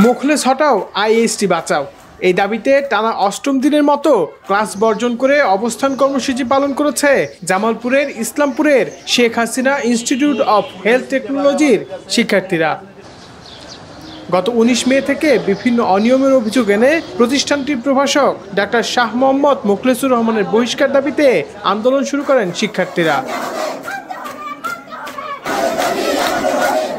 মুখলেস হটাও, আইএসটি বাঁচাও, এই দাবিতে টানা অষ্টম দিনের মতো ক্লাস বর্জন করে অবস্থান কর্মসূচি পালন করেছে জামালপুরের ইসলামপুরের Sheikh Hasina institute of health টেকনোলজির শিক্ষার্থীরা। গত ১৯ মে থেকে বিভিন্ন অনিয়মের অভিযোগ এনে প্রতিষ্ঠানটির প্রভাষক ডাক্তার শাহ মোহাম্মদ মোখলেসুর রহমানের বহিষ্কার দাবিতে আন্দোলন শুরু করেন শিক্ষার্থীরা।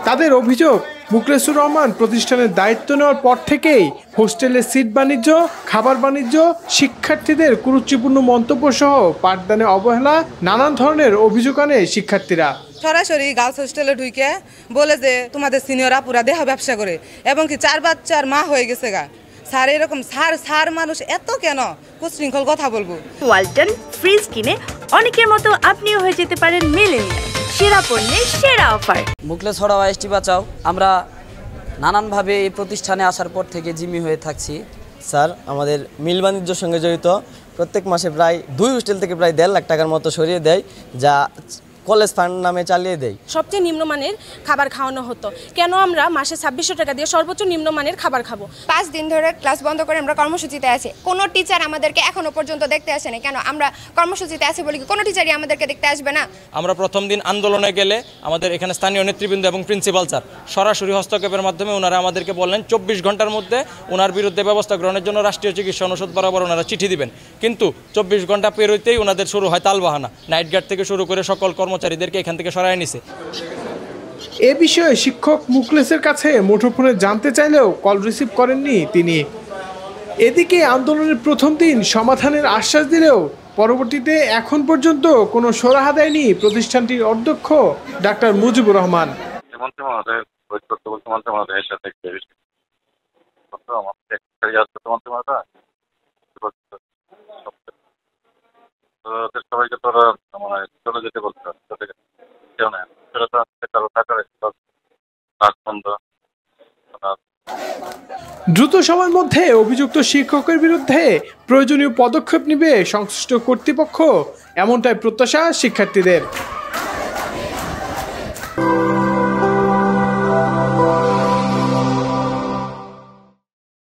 তাদের অভিযোগ, মোখলেসুর রহমান প্রতিষ্ঠানের দায়িত্ব নেওয়ার পর থেকেই হোস্টেলের সিট বাণিজ্য, খাবার বাণিজ্য, শিক্ষার্থীদের কুরুচিপূর্ণ মন্তব্য সহ পাঠদানে অবহেলা, নানান ধরনের অভিযোগ আনে শিক্ষার্থীরা। সরাসরি গার্লস হোস্টেলে ঢুকে বলে যে তোমাদের সিনিয়ররা পুরা দেহ ব্যবসা করে এবং কি 4 বাচ্চার মা হয়ে গেছে গা। স্যার এরকম স্যার মানুষ এত কেন কুশৃঙ্খল কথা বলবো। ওয়ালটন ফ্রিজ কিনে অনেকের মতো আপনিও হয়ে যেতে পারেন মিলেনিয়াল, সেরা পণ্যের সেরা অফার। মুখলেস হটাও, আইএসটি বাঁচাও। আমরা নানানভাবে এই প্রতিষ্ঠানে আসার পর থেকে জিম্মি হয়ে থাকছি। স্যার, আমাদের মিল বাণিজ্যের সঙ্গে জড়িত, প্রত্যেক মাসে প্রায় 2 হোস্টেল থেকে প্রায় 1.5 লাখ টাকার মতো সরিয়ে দেয়, যা কলেজ ফান্ড নামে চালিয়ে দেয়। সবচেয়ে নিম্নমানের খাবার খাওয়ানো হতো, কেন আমরা মাসে ২৬০০ টাকা দিয়ে সর্বোচ্চ নিম্নমানের খাবার খাবো? 5 দিন ধরে ক্লাস বন্ধ করে আমরা কর্মসূচিতে আছি। কোনো টিচার আমাদেরকে এখনো পর্যন্ত দেখতে আসে না। কেন আমরা কর্মসূচিতে আছি বলি কি কোনো টিচারই আমাদেরকে দেখতে আসবে না? আমরা প্রথম দিন আন্দোলনে গেলে আমাদের এখানে স্থানীয় নেতৃবৃন্দ এবং প্রিন্সিপাল স্যার সরাসরি হস্তক্ষেপের মাধ্যমে ওনারা আমাদেরকে বললেন 24 ঘন্টার মধ্যে ওনার বিরুদ্ধে ব্যবস্থা গ্রহণের জন্য রাষ্ট্রীয় চিকিৎসা অনুষদ বরাবর ওনারা চিঠি দিবেন। কিন্তু 24 ঘন্টা পেরোতেই ওনাদের শুরু হয় তালবাহানা। নাইট গার্ড থেকে শুরু করে সকল কর্মচারীদেরকে এখান থেকে সরায় নিছে। এ বিষয়ে শিক্ষক মুখলেসের কাছে মুঠোফোনে জানতে চাইলেও কল রিসিভ করেননি তিনি। এদিকে আন্দোলনের প্রথম দিন সমাধানের আশ্বাস দিলেও পরবর্তীতে এখন পর্যন্ত কোনো সুরাহা দেয়নি প্রতিষ্ঠানটির অধ্যক্ষ ডাক্তার মুজিবুর রহমান। সবাইকে তোরা চলে যেতে বলতে দ্রুত সময়ের মধ্যে অভিযুক্ত শিক্ষকের বিরুদ্ধে প্রয়োজনীয় পদক্ষেপ নেবে সংশ্লিষ্ট কর্তৃপক্ষ, এমনটাই প্রত্যাশা শিক্ষার্থীদের।